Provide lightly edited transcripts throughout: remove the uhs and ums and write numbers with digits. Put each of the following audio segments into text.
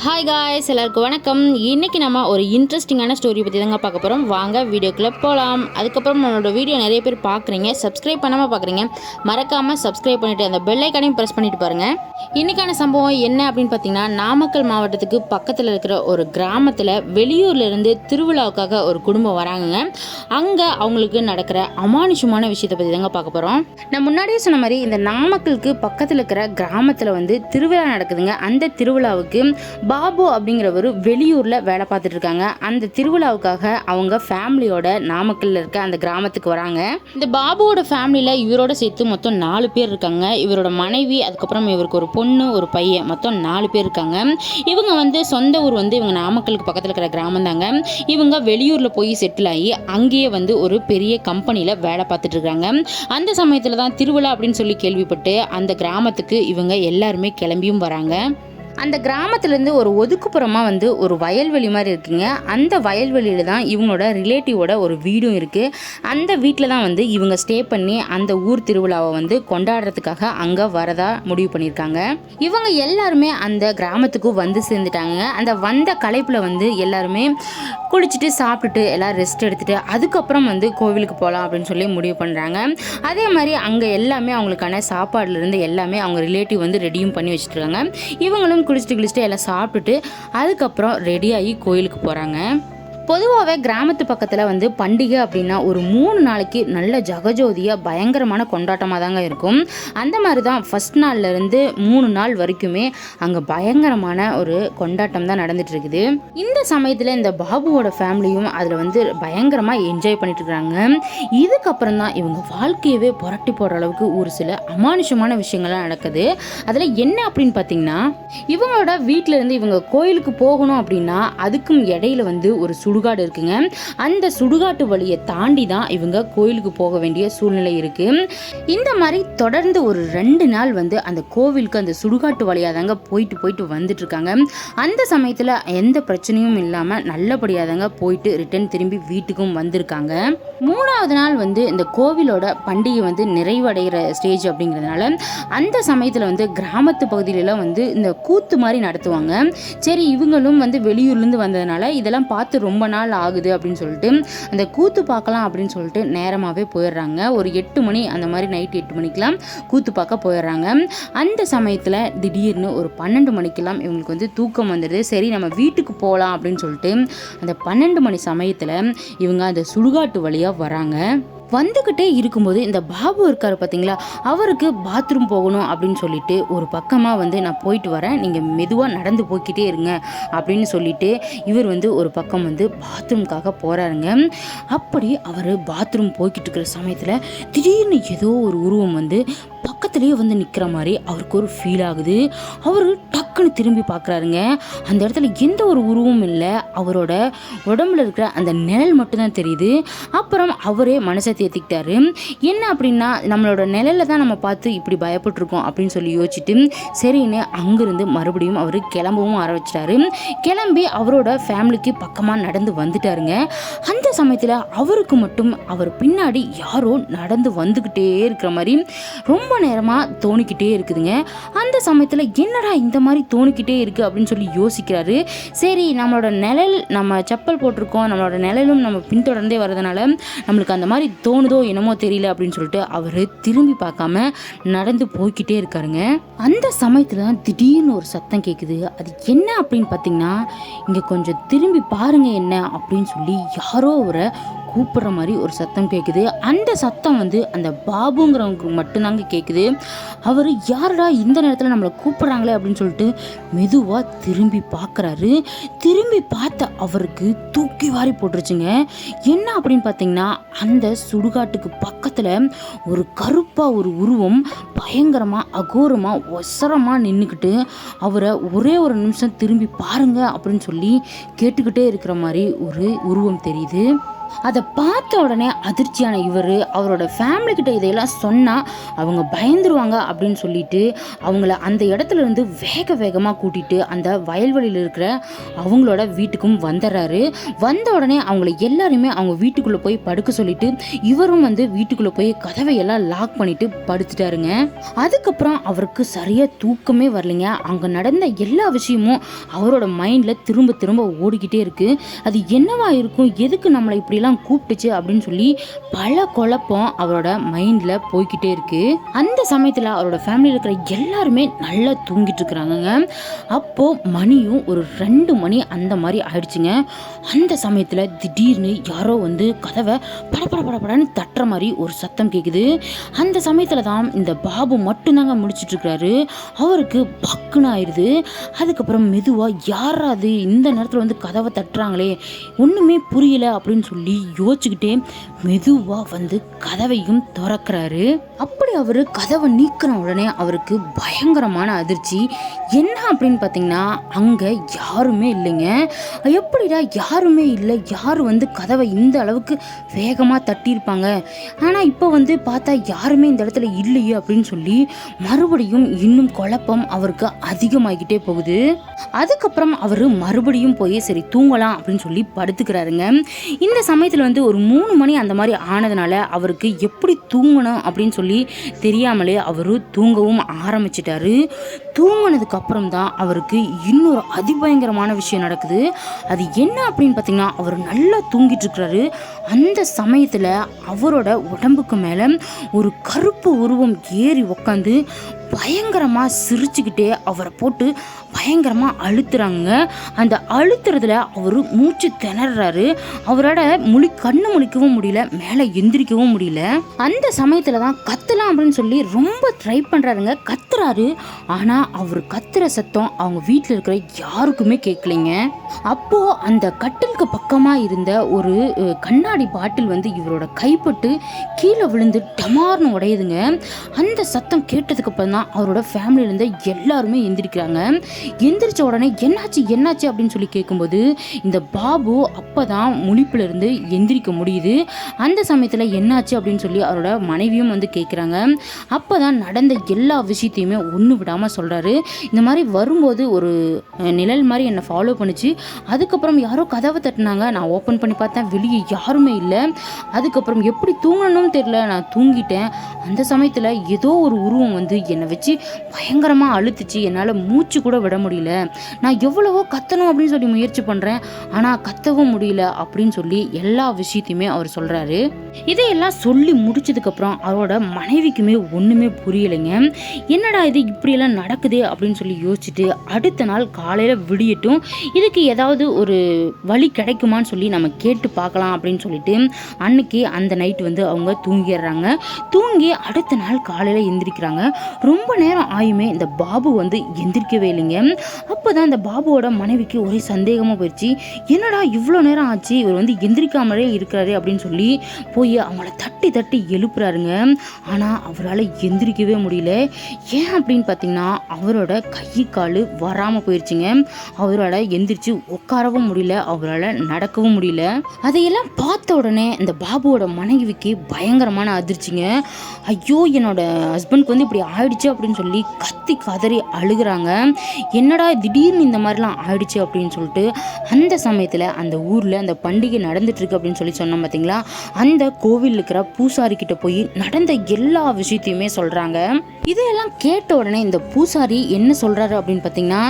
Hi guys, எல்லாருக்கும் வணக்கம். இன்றைக்கி நம்ம ஒரு இன்ட்ரெஸ்டிங்கான ஸ்டோரி பற்றி தாங்க பார்க்க போகிறோம். வாங்க வீடியோக்குள்ளே போகலாம். அதுக்கப்புறம் நம்மளோட வீடியோ நிறைய பேர் பார்க்குறீங்க, சப்ஸ்கிரைப் பண்ணாமல் பார்க்குறீங்க. மறக்காமல் சப்ஸ்கிரைப் பண்ணிவிட்டு அந்த பெல் ஐக்கானையும் ப்ரெஸ் பண்ணிட்டு பாருங்கள். இன்றைக்கான சம்பவம் என்ன அப்படின்னு பார்த்தீங்கன்னா, நாமக்கல் மாவட்டத்துக்கு பக்கத்தில் இருக்கிற ஒரு கிராமத்தில் வெளியூர்லேருந்து திருவிழாவுக்காக ஒரு குடும்பம் வராங்கங்க. அங்கே அவங்களுக்கு நடக்கிற அமானுஷமான விஷயத்தை பற்றி தாங்க பார்க்க போகிறோம். நான் முன்னாடியே சொன்ன மாதிரி இந்த நாமக்கலுக்கு பக்கத்தில் இருக்கிற கிராமத்தில் திருவிழா நடக்குதுங்க. அந்த திருவிழாவுக்கு பாபு அப்படிங்கிறவர் வெளியூரில் வேலை பார்த்துட்டு இருக்காங்க. அந்த திருவிழாவுக்காக அவங்க ஃபேமிலியோட நாமக்கல்ல இருக்க அந்த கிராமத்துக்கு வராங்க. இந்த பாபுவோட ஃபேமிலியில் இவரோட சேர்த்து மொத்தம் 4 பேர் இருக்காங்க. இவரோட மனைவி, அதுக்கப்புறம் இவருக்கு ஒரு பொண்ணு, ஒரு பையன், மொத்தம் 4 பேர் இருக்காங்க. இவங்க சொந்த ஊர் இவங்க நாமக்கலுக்கு பக்கத்தில் இருக்கிற கிராமம் தாங்க. இவங்க வெளியூரில் போய் செட்டில் ஆகி அங்கேயே ஒரு பெரிய கம்பெனியில் வேலை பார்த்துட்டு இருக்காங்க. அந்த சமயத்தில் தான் திருவிழா அப்படின்னு சொல்லி கேள்விப்பட்டு அந்த கிராமத்துக்கு இவங்க எல்லாருமே கிளம்பியும் வராங்க. அந்த கிராமத்துலேருந்து ஒரு ஒதுக்குப்புறமாக ஒரு வயல்வெளி மாதிரி இருக்குங்க. அந்த வயல்வெளியில் தான் இவங்களோட ரிலேட்டிவோட ஒரு வீடும் இருக்குது. அந்த வீட்டில் தான் இவங்க ஸ்டே பண்ணி அந்த ஊர் திருவிழாவை கொண்டாடுறதுக்காக அங்கே வரதா முடிவு பண்ணியிருக்காங்க. இவங்க எல்லாருமே அந்த கிராமத்துக்கு சேர்ந்துட்டாங்க. அந்த வந்த களைப்பில் எல்லாருமே குளிச்சுட்டு சாப்பிட்டுட்டு எல்லோரும் ரெஸ்ட் எடுத்துகிட்டு அதுக்கப்புறம் கோவிலுக்கு போகலாம் அப்படின்னு சொல்லி முடிவு பண்ணுறாங்க. அதே மாதிரி அங்கே எல்லாமே அவங்களுக்கான சாப்பாடுலேருந்து எல்லாமே அவங்க ரிலேட்டிவ் ரெடியும் பண்ணி வச்சுட்ருக்காங்க. இவங்களும் குளிச்சுட்டு எல்லாம் சாப்பிட்டுட்டு அதுக்கப்புறம் ரெடியாகி கோயிலுக்கு போகிறாங்க. பொதுவாகவே கிராமத்து பக்கத்தில் பண்டிகை அப்படின்னா ஒரு 3 நாளைக்கு நல்ல ஜகஜோதியாக பயங்கரமான கொண்டாட்டமாக தாங்க இருக்கும். அந்த மாதிரி தான் ஃபஸ்ட் நாள்லேருந்து 3 நாள் வரைக்குமே அங்கே பயங்கரமான ஒரு கொண்டாட்டம் தான் நடந்துட்டு இருக்குது. இந்த சமயத்தில் இந்த பாபுவோட ஃபேமிலியும் அதில் பயங்கரமாக என்ஜாய் பண்ணிட்டு இருக்காங்க. இதுக்கப்புறம் தான் இவங்க வாழ்க்கையவே புரட்டி போடுற அளவுக்கு ஒரு சில அமானுஷமான விஷயங்கள்லாம் நடக்குது. அதில் என்ன அப்படின்னு பார்த்தீங்கன்னா, இவங்களோட வீட்டிலேருந்து இவங்க கோயிலுக்கு போகணும் அப்படின்னா அதுக்கும் இடையில ஒரு சுடுகாடு இருக்குங்க. அந்த சுடுகாட்டு வழியை தாண்டி தான் இவங்க கோயிலுக்கு போக வேண்டிய சூழ்நிலை இருக்கு. இந்த மாதிரி தொடர்ந்து ஒரு 2 நாள் அந்த கோவிலுக்கு அந்த சுடுகாட்டு வழியாக தாங்க போயிட்டு வந்துட்டு இருக்காங்க. அந்த சமயத்தில் எந்த பிரச்சனையும் இல்லாமல் நல்லபடியாக தாங்க போயிட்டு ரிட்டர்ன் திரும்பி வீட்டுக்கும் வந்திருக்காங்க. 3வது நாள் இந்த கோவிலோட பண்டிகை நிறைவடைகிற ஸ்டேஜ் அப்படிங்கிறதுனால அந்த சமயத்தில் கிராமத்து பகுதியிலலாம் இந்த கூத்து மாதிரி நடத்துவாங்க. சரி, இவங்களும் வெளியூர்லேருந்து வந்ததுனால இதெல்லாம் பார்த்து ரொம்ப நாள் ஆகுது அப்படின்னு சொல்லிட்டு அந்த கூத்து பார்க்கலாம் அப்படின்னு சொல்லிட்டு நேரமாகவே போயிடுறாங்க. ஒரு 8 மணி அந்த மாதிரி நைட் 8 மணிக்கெலாம் கூத்து பார்க்க போயிடுறாங்க. அந்த சமயத்தில் திடீர்னு ஒரு 12 மணிக்கெல்லாம் இவங்களுக்கு தூக்கம் வந்துடுது. சரி, நம்ம வீட்டுக்கு போகலாம் அப்படின்னு சொல்லிட்டு அந்த 12 மணி சமயத்தில் இவங்க அந்த சுடுகாட்டு வழியாக வராங்க. வந்துக்கிட்டே இருக்கும்போது இந்த பாபு இருக்கார் பார்த்தீங்களா, அவருக்கு பாத்ரூம் போகணும் அப்படின்னு சொல்லிட்டு ஒரு பக்கமாக நான் போயிட்டு வரேன், நீங்கள் மெதுவாக நடந்து போய்கிட்டே இருங்க அப்படின்னு சொல்லிட்டு இவர் ஒரு பக்கம் பாத்ரூம்காக போகிறாருங்க. அப்படி அவர் பாத்ரூம் போய்கிட்டு இருக்கிற சமயத்தில் திடீர்னு ஏதோ ஒரு உருவம் பக்கத்துலேயே நிற்கிற மாதிரி அவருக்கு ஒரு ஃபீல் ஆகுது. அவர் டக்குன்னு திரும்பி பார்க்குறாருங்க. அந்த இடத்துல எந்த ஒரு உருவமும் இல்லை, அவரோட உடம்புல இருக்கிற அந்த நிழல் மட்டும்தான் தெரியுது. அப்புறம் அவரே மனசை தேத்திக்கிட்டாரு. என்ன அப்படின்னா, நம்மளோட நிழலில் தான் நம்ம பார்த்து இப்படி பயப்பட்டுருக்கோம் அப்படின்னு சொல்லி யோசிச்சுட்டு சரின்னு அங்கேருந்து மறுபடியும் அவர் கிளம்பவும் ஆரம்பிச்சிட்டாரு. கிளம்பி அவரோட ஃபேமிலிக்கு பக்கமாக நடந்து வந்துட்டாருங்க. அந்த சமயத்தில் அவருக்கு மட்டும் அவர் பின்னாடி யாரோ நடந்து வந்துக்கிட்டே இருக்கிற மாதிரி ரொம்ப நேரமாக தோணிக்கிட்டே இருக்குதுங்க. அந்த சமயத்தில் என்னடா இந்த மாதிரி தோணிக்கிட்டே இருக்குது அப்படின்னு சொல்லி யோசிக்கிறாரு. சரி, நம்மளோட நிழல், நம்ம செப்பல் போட்டிருக்கோம், நம்மளோட நிழலும் நம்ம பின்தொடர்ந்தே வரதுனால நம்மளுக்கு அந்த மாதிரி தோணுதோ என்னமோ தெரியல அப்படின்னு சொல்லிட்டு அவர் திரும்பி பார்க்காம நடந்து போய்கிட்டே இருக்காருங்க. அந்த சமயத்தில் தான் திடீர்னு ஒரு சத்தம் கேட்குது. அது என்ன அப்படின்னு பார்த்தீங்கன்னா, இங்கே கொஞ்சம் திரும்பி பாருங்க என்ன அப்படின்னு சொல்லி யாரோ அவரை கூப்பிடுற மாதிரி ஒரு சத்தம் கேட்குது. அந்த சத்தம் அந்த பாபுங்கிறவங்களுக்கு மட்டும்தாங்க கேட்குது. அவர் யாரடா இந்த நேரத்தில் நம்மளை கூப்பிட்றாங்களே அப்படின்னு சொல்லிட்டு மெதுவாக திரும்பி பார்க்குறாரு. திரும்பி பார்த்த அவருக்கு தூக்கி வாரி போட்டுருச்சுங்க. என்ன அப்படின்னு பார்த்தீங்கன்னா, அந்த சுடுகாட்டுக்கு பக்கத்தில் ஒரு கருப்பாக ஒரு உருவம் பயங்கரமாக அகோரமாக ஒசரமாக நின்றுக்கிட்டு அவரை ஒரே ஒரு நிமிஷம் திரும்பி பாருங்க அப்படின்னு சொல்லி கேட்டுக்கிட்டே இருக்கிற மாதிரி ஒரு உருவம் தெரியுது. அதை பார்த்த உடனே அதிர்ச்சியான இவர் அவரோட ஃபேமிலி கிட்ட இதையெல்லாம் சொன்னால் அவங்க பயந்துருவாங்க அப்படின்னு சொல்லிட்டு அவங்கள அந்த இடத்துல இருந்து வேக வேகமாக கூட்டிட்டு அந்த வயல்வெளியில் இருக்கிற அவங்களோட வீட்டுக்கும் வந்துடுறாரு. வந்த உடனே அவங்கள எல்லாருமே அவங்க வீட்டுக்குள்ளே போய் படுக்க சொல்லிட்டு இவரும் வீட்டுக்குள்ளே போய் கதவை எல்லாம் லாக் பண்ணிட்டு படுத்துட்டாருங்க. அதுக்கப்புறம் அவருக்கு சரியாக தூக்கமே வரலைங்க. அங்கே நடந்த எல்லா விஷயமும் அவரோட மைண்டில் திரும்ப திரும்ப ஓடிக்கிட்டே இருக்கு. அது என்னவா இருக்கும், எதுக்கு நம்மளை இப்படிலாம் கூப்பிட்டுச்சு அப்படின்னு சொல்லி பல குழப்பம் அவரோட மைண்டில் போய்கிட்டே இருக்கு. அந்த சமயத்தில் அவரோட ஃபேமிலியில் இருக்கிற எல்லாருமே நல்லா தூங்கிட்டு இருக்கிறாங்க. அப்போ மணியும் ஒரு 2 மணி அந்த மாதிரி ஆயிடுச்சுங்க. அந்த சமயத்தில் திடீர்னு யாரோ கதவை படப்படன்னு தட்டுற மாதிரி ஒரு சத்தம் கேட்குது. அந்த சமயத்தில் தான் இந்த பாபு மட்டும்தாங்க முடிச்சுட்டு இருக்கிறாரு. அவருக்கு பக்குன்னு ஆயிடுது. அதுக்கப்புறம் மெதுவாக யாராவது இந்த நேரத்தில் கதவை தட்டுறாங்களே, ஒன்றுமே புரியல அப்படின்னு சொல்லி யோசிச்சுக்கிட்டே மெதுவாக கதவையும் திறக்கிறாரு. அப்படி அவர் கதவை நீக்கிற உடனே அவருக்கு பயங்கரமான அதிர்ச்சி. என்ன அப்படின்னு பார்த்தீங்கன்னா அங்கே யாருமே இல்லைங்க. எப்படிடா யாருமே இல்லை, யார் கதவை இந்த அளவுக்கு வேகமாக தட்டியிருப்பாங்க, ஆனால் இப்போ பார்த்தா யாருமே இந்த இடத்துல இல்லையே அப்படின்னு சொல்லி மறுபடியும் இன்னும் குழப்பம் அவருக்கு அதிகமாகிக்கிட்டே போகுது. அதுக்கப்புறம் அவர் மறுபடியும் போய் சரி தூங்கலாம் அப்படின்னு சொல்லி படுத்துக்கிறாருங்க. இந்த சமயத்தில் ஒரு 3 மணி அந்த மாதிரி ஆனதுனால அவருக்கு எப்படி தூங்கணும் அப்படின்னு சொல்லி தெரியாமலே அவரு தூங்கவும் ஆரம்பிச்சிட்டாரு. தூங்கினதுக்கு அப்புறம் தான் அவருக்கு இன்னொரு அதிபயங்கரமான விஷயம் நடக்குது. அது என்ன அப்படின்னு பார்த்தீங்கன்னா, அவர் நல்லா தூங்கிட்டு இருக்கிறாரு. அந்த சமயத்தில் அவரோட உடம்புக்கு மேலே ஒரு கருப்பு உருவம் ஏறி உக்காந்து பயங்கரமாக சிரிச்சுக்கிட்டே அவரை போட்டு பயங்கரமாக அழுத்துறாங்க. அந்த அழுத்துறதுல அவர் மூச்சு திணறாரு. அவரோட கண்ணு முழிக்கவும் முடியல, மேலே எந்திரிக்கவும் முடியல. அந்த சமயத்தில் தான் கத்தலாம் அப்படின்னு சொல்லி ரொம்ப ட்ரை பண்ணுறாருங்க. கத்துறாரு. ஆனால் அவர் கத்துற சத்தம் அவங்க வீட்டில் இருக்கிற யாருக்குமே கேட்கலைங்க. அப்போது அந்த கட்டிலுக்கு பக்கமாக இருந்த ஒரு கண்ணாடி பாட்டில் இவரோட கைப்பட்டு கீழே விழுந்து டமார்னு உடையுதுங்க. அந்த சத்தம் கேட்டதுக்கு அப்புறம் தான் அவரோட ஃபேமிலியிலேருந்து எல்லாருமே எந்திரிக்கிறாங்க. எந்திரிச்ச உடனே என்னாச்சு அப்படின்னு சொல்லி கேட்கும்போது இந்த பாபு அப்போ தான் முழிப்பிலிருந்து எந்திரிக்க முடியுது. அந்த சமயத்தில் என்னாச்சு அப்படின்னு சொல்லி அவரோட மனைவியும் கேட்குறாங்க. அப்போ தான் நடந்த எல்லா விஷயத்தையுமே ஒன்று விடாமல் சொல்கிறாரு. இந்த மாதிரி வரும்போது ஒரு நிழல் மாதிரி என்னை ஃபாலோ பண்ணிச்சு. அதுக்கப்புறம் யாரோ கதவை தட்டினாங்க, நான் ஓப்பன் பண்ணி பார்த்தேன், வெளியே யாருமே இல்லை. அதுக்கப்புறம் எப்படி தூங்கணும்னு தெரியல, நான் தூங்கிட்டேன். அந்த சமயத்தில் ஏதோ ஒரு உருவம் என்னை வச்சு பயங்கரமாக அழுத்துச்சு. என்னால் மூச்சு கூட விட முடியல. நான் எவ்வளவோ கத்தணும் அப்படின்னு சொல்லி முயற்சி பண்ணுறேன், ஆனால் கத்தவும் முடியல அப்படின்னு சொல்லி எல்லா விஷயத்தையுமே அவர் சொல்கிறாரு. இதையெல்லாம் சொல்லி முடிச்சதுக்கப்புறம் அவரோட மனைவிக்குமே ஒன்றுமே புரியலைங்க. என்னடா இது இப்படியெல்லாம் நடக்குது அப்படின்னு சொல்லி யோசிச்சுட்டு அடுத்த நாள் காலையில் விடியட்டும், இதுக்கு ஏதாவது ஒரு வழி கிடைக்குமான்னு சொல்லி நம்ம கேட்டு பார்க்கலாம் அப்படின்னு சொல்லிட்டு அன்னைக்கு அந்த நைட் அவங்க தூங்கிடுறாங்க. தூங்கி அடுத்த நாள் காலையில் எந்திரிக்கிறாங்க. ரொம்ப நேரம் ஆயுமே இந்த பாபு எந்திரிக்கவே இல்லைங்க. அப்போ தான் இந்த பாபுவோட மனைவிக்கு ஒரே சந்தேகமாக போயிடுச்சு. என்னடா இவ்வளோ நேரம் ஆச்சு, இவர் எந்திரிக்காமலே இருக்கிறாரு அப்படின்னு சொல்லி போய் அவங்கள தட்டி தட்டி எழுப்புறாருங்க. ஆனால் அவரால் எந்திரிக்கவே முடியல. ஏன் அப்படின்னு பார்த்தீங்கன்னா அவரோட கை கால் வராமல் போயிடுச்சுங்க. அவரால் எந்திரிச்சு உட்காரவும் முடியல, அவரால் நடக்கவும் முடியல. அதையெல்லாம் பார்த்த உடனே இந்த பாபுவோட மனைவிக்கு பயங்கரமான அதிர்ச்சிங்க. ஐயோ என்னோட ஹஸ்பண்ட்க்கு இப்படி ஆயிடுச்சு அப்படின்னு சொல்லி கத்தி கதறி அழுகுறாங்க. என்னடா திடீர்னு இந்த மாதிரிலாம் ஆயிடுச்சு அப்படின்னு சொல்லிட்டு அந்த சமயத்தில் அந்த ஊரில் அந்த பண்டிகை நடந்துட்டு இருக்கு அப்படின்னு சொல்லி சொன்னோம் பார்த்தீங்களா, அந்த கோவில் இருக்கிற பூசாரி கிட்ட போய் நடந்த எல்லா விஷயத்தையுமே சொல்கிறாங்க. இதையெல்லாம் கேட்ட உடனே இந்த பூசாரி என்ன சொல்கிறாரு அப்படின்னு பார்த்தீங்கன்னா,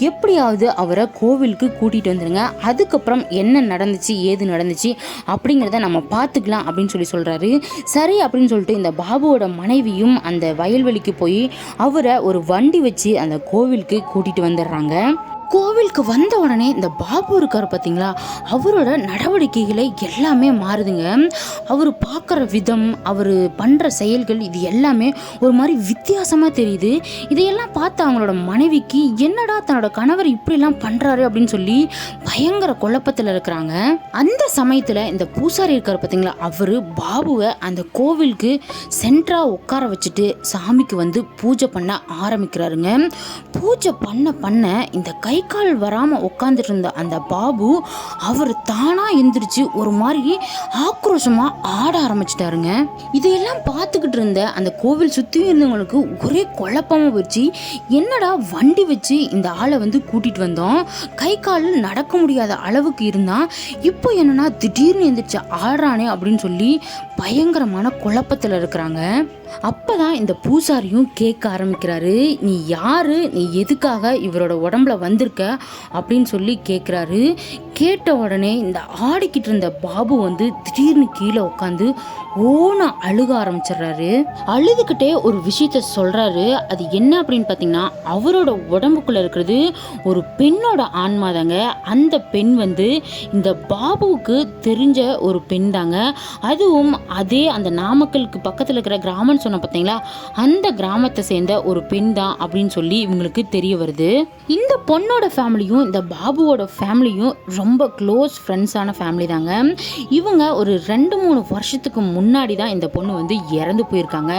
எப்படியாவது அவரை கோவிலுக்கு கூட்டிகிட்டு வந்துடுங்க, அதுக்கப்புறம் என்ன நடந்துச்சு ஏது நடந்துச்சு அப்படிங்கிறத நம்ம பார்த்துக்கலாம் அப்படின்னு சொல்லி சொல்கிறாரு. சரி அப்படின்னு சொல்லிட்டு இந்த பாபுவோட மனைவியும் அந்த வயல்வெளிக்கு போய் அவரை ஒரு வண்டி வச்சு அந்த கோவிலுக்கு கூட்டிகிட்டு வந்துடுறாங்க. கோவிலுக்கு வந்த உடனே இந்த பாபு இருக்கார் பார்த்தீங்களா, அவரோட நடவடிக்கைகளை எல்லாமே மாறுதுங்க. அவர் பார்க்குற விதம், அவர் பண்ணுற செயல்கள் இது எல்லாமே ஒரு மாதிரி வித்தியாசமாக தெரியுது. இதையெல்லாம் பார்த்து அவங்களோட மனைவிக்கு என்னடா தன்னோட கணவர் இப்படிலாம் பண்ணுறாரு அப்படின்னு சொல்லி பயங்கர குழப்பத்தில் இருக்கிறாங்க. அந்த சமயத்தில் இந்த பூசாரி இருக்கார் பார்த்தீங்களா, அவர் பாபுவை அந்த கோவிலுக்கு சென்டராக உட்கார வச்சுட்டு சாமிக்கு பூஜை பண்ண ஆரம்பிக்கிறாருங்க. பூஜை பண்ண இந்த கை கை கால் வராமல் உட்காந்துட்டு இருந்த அந்த பாபு அவர் தானாக எந்திரிச்சு ஒரு மாதிரி ஆக்ரோஷமாக ஆட ஆரம்பிச்சிட்டாருங்க. இதையெல்லாம் பார்த்துக்கிட்டு இருந்த அந்த கோவில் சுற்றி இருந்தவங்களுக்கு ஒரே குழப்பமாக போச்சு. என்னடா வண்டி வச்சு இந்த ஆளை வந்து கூட்டிகிட்டு வந்தோம், கை கால் நடக்க முடியாத அளவுக்கு இருந்தான், இப்போ என்னன்னா திடீர்னு எந்திரிச்சு ஆடுறானே அப்படின்னு சொல்லி பயங்கரமான குழப்பத்தில் இருக்கிறாங்க. அப்பதான் இந்த பூசாரியும் கேட்க ஆரம்பிக்கிறாரு, நீ யாரு, நீ எதுக்காக இவரோட உடம்புல வந்திருக்க அப்படின்னு சொல்லி கேட்குறாரு. கேட்ட உடனே இந்த ஆடிக்கிட்டு இருந்த பாபு வந்து திடீர்னு கீழே உட்காந்து ஓன அழுக ஆரம்பிச்சிடுறாரு. அழுதுகிட்டே ஒரு விஷயத்த சொல்றாரு. அது என்ன அப்படின்னு பார்த்தீங்கன்னா, அவரோட உடம்புக்குள்ள இருக்கிறது ஒரு பெண்ணோட ஆன்மா தாங்க. அந்த பெண் வந்து இந்த பாபுவுக்கு தெரிஞ்ச ஒரு பெண் தாங்க. அதுவும் அதே அந்த நாமக்கலுக்கு பக்கத்தில் இருக்கிற கிராமம்னு சொன்ன பார்த்தீங்களா, அந்த கிராமத்தை சேர்ந்த ஒரு பெண் தான் அப்படின்னு சொல்லி இவங்களுக்கு தெரிய வருது. இந்த பொண்ணோட ஃபேமிலியும் இந்த பாபுவோட ஃபேமிலியும் ரொம்ப க்ளோஸ் ஃப்ரெண்ட்ஸான ஃபேமிலி தாங்க. இவங்க ஒரு 2-3 வருஷத்துக்கு முன்னாடி தான் இந்த பொண்ணு வந்து இறந்து போயிருக்காங்க.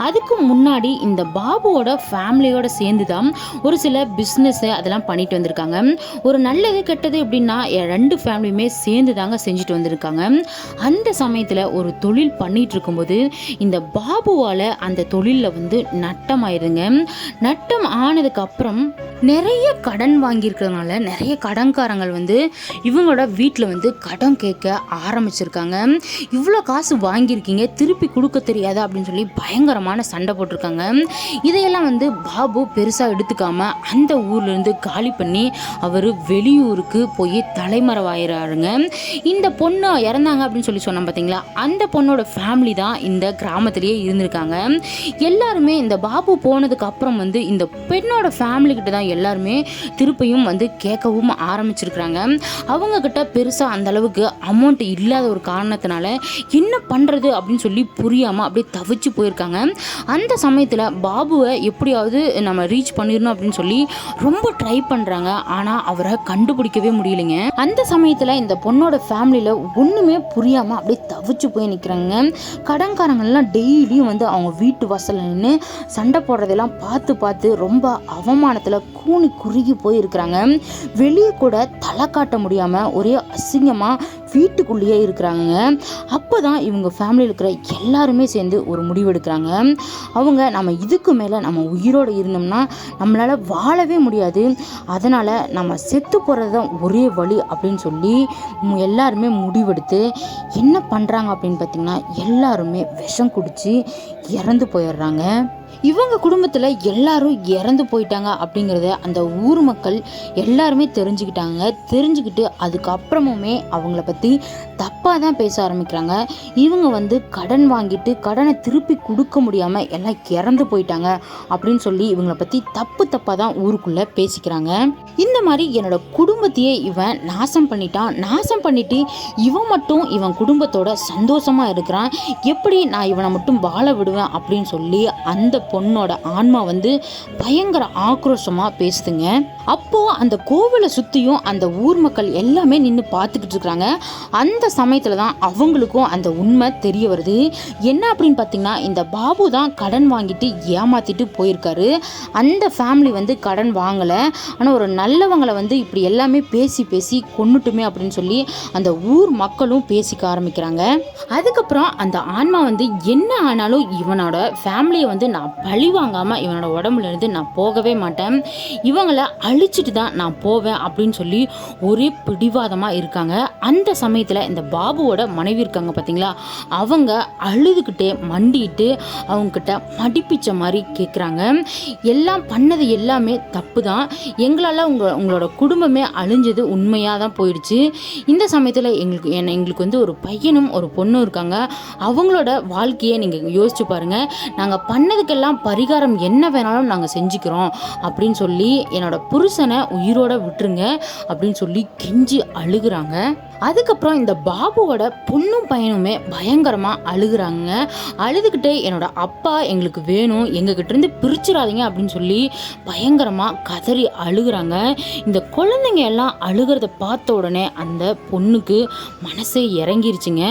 அதுக்கு முன்னாடி இந்த பாபுவோட ஃபேமிலியோட சேர்ந்து தான் ஒரு சில பிஸ்னஸ்ஸை அதெல்லாம் பண்ணிட்டு வந்திருக்காங்க. ஒரு நல்லது கெட்டது எப்படின்னா 2 ஃபேமிலியுமே சேர்ந்து தாங்க செஞ்சுட்டு வந்திருக்காங்க. அந்த சமயத்தில் ஒரு தொழில் பண்ணிட்டு இருக்கும்போது இந்த பாபுவால் அந்த தொழிலில் வந்து நட்டம் ஆயிடுங்க. நட்டம் ஆனதுக்கு அப்புறம் நிறைய கடன் வாங்கியிருக்கிறதுனால நிறைய கடன்காரங்கள் வந்து இவங்களோட வீட்டில் வந்து கடன் கேட்க ஆரம்பிச்சிருக்காங்க. இவ்வளோ காசு வாங்கியிருக்கீங்க, திருப்பி கொடுக்க தெரியாது அப்படின்னு சொல்லி பயங்கரமான சண்டை போட்டிருக்காங்க. இதையெல்லாம் வந்து பாபு பெருசாக எடுத்துக்காம அந்த ஊர்லேருந்து காலி பண்ணி அவர் வெளியூருக்கு போய் தலைமறைவாயிறாருங்க. இந்த பொண்ணு இறந்தாங்க அப்படின்னு சொல்லி சொன்னோம் பார்த்தீங்களா, அந்த பொண்ணோட ஃபேமிலி தான் இந்த கிராமத்திலேயே இருந்திருக்காங்க. எல்லாருமே இந்த பாபு போனதுக்கு அப்புறம் வந்து இந்த பெண்ணோட ஃபேமிலி கிட்ட தான் எல்லாருமே திருப்பியும் வந்து கேட்கவும் ஆரம்பிச்சிருக்கிறாங்க. அவங்க கிட்ட பெருசாக அந்த அளவுக்கு அமௌண்ட் இல்லாத ஒரு காரணத்தினால என்ன பண்ணுறது அப்படின்னு சொல்லி புரியாமல் அப்படியே தவிச்சு போயிருக்காங்க. அந்த சமயத்தில் பாபுவை எப்படியாவது நம்ம ரீச் பண்ணிடணும் அப்படின்னு சொல்லி ரொம்ப ட்ரை பண்ணுறாங்க. ஆனால் அவரை கண்டுபிடிக்கவே முடியலைங்க. அந்த சமயத்தில் இந்த பொண்ணோட ஃபேமிலியில் ஒன்றுமே புரியாமல் அப்படியே தவிச்சு போய் நிற்கிறாங்க. கடன்காரங்கள்லாம் டெய்லியும் வந்து அவங்க வீட்டு வாசலில் நின்று சண்டை போடுறதெல்லாம் பார்த்து ரொம்ப அவமானத்தில் கூனி குறுகி போயிருக்கிறாங்க. வெளியே கூட தலை காட்ட முடியாமல் ஒரே அசிங்கமாக வீட்டுக்குள்ளேயே இருக்கிறாங்க. அப்போ தான் இவங்க ஃபேமிலியில் இருக்கிற எல்லாருமே சேர்ந்து ஒரு முடிவு எடுக்கிறாங்க. அவங்க நம்ம இதுக்கு மேலே நம்ம உயிரோடு இருந்தோம்னா நம்மளால் வாழவே முடியாது, அதனால் நம்ம செத்து போகிறது தான் ஒரே வழி அப்படின்னு சொல்லி எல்லாருமே முடிவெடுத்து என்ன பண்ணுறாங்க அப்படின்னு பார்த்திங்கன்னா, எல்லாருமே விஷம் குடித்து இறந்து போயிடுறாங்க. இவங்க குடும்பத்தில் எல்லாரும் இறந்து போயிட்டாங்க அப்படிங்கிறத அந்த ஊர் மக்கள் எல்லாருமே தெரிஞ்சுக்கிட்டு அதுக்கப்புறமுமே அவங்கள பற்றி தப்பாக தான் பேச ஆரம்பிக்கிறாங்க. இவங்க வந்து கடன் வாங்கிட்டு கடனை திருப்பி கொடுக்க முடியாமல் எல்லாம் இறந்து போயிட்டாங்க அப்படின்னு சொல்லி இவங்களை பற்றி தப்பாக தான் ஊருக்குள்ளே பேசிக்கிறாங்க. இந்த மாதிரி என்னோட குடும்பத்தையே இவன் நாசம் பண்ணிட்டு இவன் மட்டும் இவன் குடும்பத்தோட சந்தோஷமாக இருக்கிறான், எப்படி நான் இவனை மட்டும் வாழ விடுவேன் அப்படின்னு சொல்லி அந்த பொண்ணோட ஆன்மா வந்து பயங்கர ஆக்ரோஷமாக பேசுதுங்க. அப்போது அந்த கோவிலை சுற்றியும் அந்த ஊர் மக்கள் எல்லாமே நின்று பார்த்துக்கிட்டு இருக்கிறாங்க. அந்த சமயத்தில் தான் அவங்களுக்கும் அந்த உண்மை தெரிய வருது. என்ன அப்படின்னு பார்த்தீங்கன்னா, இந்த பாபு தான் கடன் வாங்கிட்டு ஏமாற்றிட்டு போயிருக்காரு. அந்த ஃபேமிலி வந்து கடன் வாங்கலை, ஆனால் ஒரு நல்லவங்களை வந்து இப்படி எல்லாமே பேசி கொன்னுட்டுமே அப்படின்னு சொல்லி அந்த ஊர் மக்களும் பேசிக்க ஆரம்பிக்கிறாங்க. அதுக்கப்புறம் அந்த ஆன்மா வந்து என்ன ஆனாலும் இவனோட ஃபேமிலியை வந்து நான் பழி வாங்காமல் இவனோட உடம்புல இருந்து நான் போகவே மாட்டேன், இவங்களை அழிச்சிட்டு தான் நான் போவேன் அப்படின்னு சொல்லி ஒரே பிடிவாதமாக இருக்காங்க. அந்த சமயத்தில் இந்த பாபுவோட மனைவி இருக்காங்க பார்த்தீங்களா, அவங்க அழுதுகிட்டே மண்டிட்டு அவங்கக்கிட்ட மடிப்பிச்ச மாதிரி கேட்குறாங்க. எல்லாம் பண்ணது எல்லாமே தப்பு தான், எங்களால் உங்களோட குடும்பமே அழிஞ்சது உண்மையாக தான் போயிடுச்சு. இந்த சமயத்தில் எங்களுக்கு வந்து ஒரு பையனும் ஒரு பொண்ணும் இருக்காங்க, அவங்களோட வாழ்க்கையை நீங்கள் யோசிச்சு பாருங்கள், நாங்கள் பண்ணதுக்கெல்லாம் பரிகாரம் என்ன வேணாலும் நாங்கள் செஞ்சுக்கிறோம் அப்படின்னு சொல்லி என்னோட புருஷனை உயிரோட விட்டுருங்க அப்படின்னு சொல்லி கெஞ்சி அழுகுறாங்க. அதுக்கப்புறம் இந்த பாபுவோட பொண்ணும் பையனுமே பயங்கரமாக அழுகுறாங்க. அழுதுகிட்டே என்னோட அப்பா எங்களுக்கு வேணும், எங்ககிட்ட இருந்து பிரிச்சிடாதீங்க அப்படின்னு சொல்லி பயங்கரமாக கதறி அழுகுறாங்க. இந்த குழந்தைங்க எல்லாம் அழுகிறத பார்த்த உடனே அந்த பொண்ணுக்கு மனசே இறங்கிருச்சுங்க.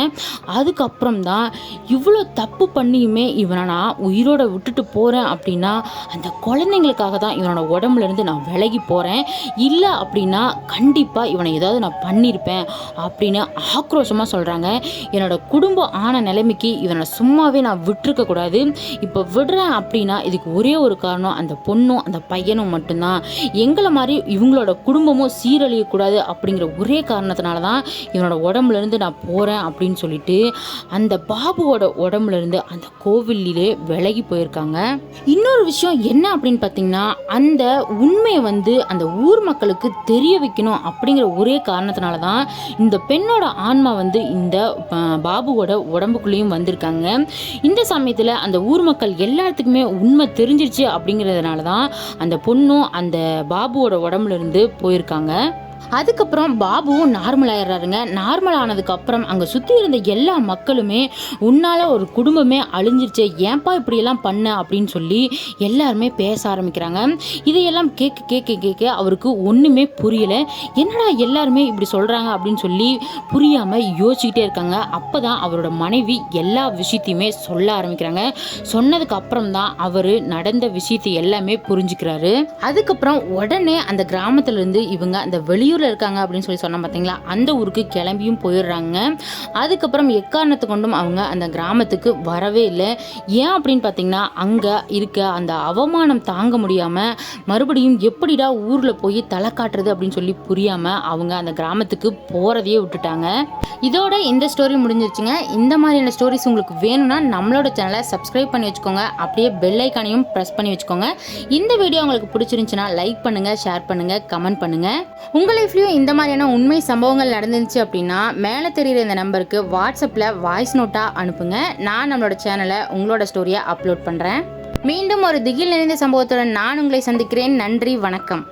அதுக்கப்புறம் தான் இவ்வளோ தப்பு பண்ணியுமே இவனை நான் உயிரோட விட்டுட்டு போகிறேன் அப்படின்னா அந்த குழந்தைங்களுக்காக தான் இவனோட உடம்புலேருந்து நான் விலகி போகிறேன், இல்லை அப்படின்னா கண்டிப்பாக இவனை ஏதாவது நான் பண்ணியிருப்பேன் அப்படின்னு ஆக்ரோஷமாக சொல்கிறாங்க. என்னோட குடும்பம் ஆன நிலைமைக்கு இவனை சும்மாவே நான் விட்டுருக்கக்கூடாது. இப்போ விடுறேன் அப்படின்னா இதுக்கு ஒரே ஒரு காரணம் அந்த பொண்ணும் அந்த பையனும் மட்டும்தான். எங்களை மாதிரி இவங்களோட குடும்பமும் சீரழியக்கூடாது அப்படிங்கிற ஒரே காரணத்தினால தான் இவனோட உடம்புலேருந்து நான் போகிறேன் அப்படின்னு சொல்லிட்டு அந்த பாபுவோட உடம்புலேருந்து அந்த கோவிலே விலகி போயிருக்காங்க. இன்னொரு விஷயம் என்ன அப்படின்னு பார்த்தீங்கன்னா, அந்த உண்மையை அந்த ஊர் மக்களுக்கு தெரிய வைக்கணும் அப்படிங்கிற ஒரே காரணத்தினால தான் இந்த பெண்ணோட ஆன்மா இந்த பாபுவோட உடம்புக்குள்ளேயும் வந்திருக்காங்க. இந்த சமயத்தில் அந்த ஊர் மக்கள் எல்லாத்துக்குமே உண்மை தெரிஞ்சிருச்சு அப்படிங்கிறதுனால தான் அந்த பொண்ணும் அந்த பாபுவோட உடம்புல இருந்து போயிருக்காங்க. அதுக்கப்புறம் பாபுவும் நார்மல் ஆயிடுறாருங்க. நார்மல் ஆனதுக்கப்புறம் அங்கே சுற்றி இருந்த எல்லா மக்களுமே உன்னால் ஒரு குடும்பமே அழிஞ்சிருச்சு, ஏன்பா இப்படியெல்லாம் பண்ண அப்படின்னு சொல்லி எல்லாருமே பேச ஆரம்பிக்கிறாங்க. இதையெல்லாம் கேட்க அவருக்கு ஒன்றுமே புரியலை. என்னடா எல்லாருமே இப்படி சொல்கிறாங்க அப்படின்னு சொல்லி புரியாமல் யோசிச்சுக்கிட்டே இருக்காங்க. அப்போ தான் அவரோட மனைவி எல்லா விஷயத்தையுமே சொல்ல ஆரம்பிக்கிறாங்க. சொன்னதுக்கு அப்புறம் தான் அவர் நடந்த விஷயத்தை எல்லாமே புரிஞ்சுக்கிறாரு. அதுக்கப்புறம் உடனே அந்த கிராமத்துலேருந்து இவங்க அந்த வெளியூர் இருக்காங்க அப்படின்னு சொல்லி சொன்னா பார்த்தீங்களா, அந்த ஊருக்கு கிளம்பியும் போயிடுறாங்க. அதுக்கப்புறம் எக்காரணத்தை கொண்டும் அவங்க அந்த கிராமத்துக்கு வரவே இல்லை. ஏன் அப்படின்னு பார்த்தீங்கன்னா, அங்கே இருக்க அந்த அவமானம் தாங்க முடியாமல் மறுபடியும் எப்படிடா ஊரில் போய் தலை காட்டுறது அப்படின்னு சொல்லி புரியாமல் அவங்க அந்த கிராமத்துக்கு போகிறதையே விட்டுட்டாங்க. இதோட இந்த ஸ்டோரி முடிஞ்சிருச்சுங்க. இந்த மாதிரியான ஸ்டோரிஸ் உங்களுக்கு வேணும்னா நம்மளோட சேனலை சப்ஸ்கிரைப் பண்ணி வச்சுக்கோங்க, அப்படியே பெல் ஐக்கானையும் ப்ரெஸ் பண்ணி வச்சுக்கோங்க. இந்த வீடியோ உங்களுக்கு பிடிச்சிருந்துச்சுன்னா லைக் பண்ணுங்கள், ஷேர் பண்ணுங்கள், கமெண்ட் பண்ணுங்கள். உங்கள் லைஃப்லையும் இந்த மாதிரியான உண்மை சம்பவங்கள் நடந்துச்சு அப்படின்னா மேலே தெரிகிற இந்த நம்பருக்கு வாட்ஸ்அப்பில் வாய்ஸ் நோட்டாக அனுப்புங்க. நான் நம்மளோட சேனலை உங்களோட ஸ்டோரியை அப்லோட் பண்ணுறேன். மீண்டும் ஒரு திகில் நிறைந்த சம்பவத்துடன் நான் உங்களை சந்திக்கிறேன். நன்றி, வணக்கம்.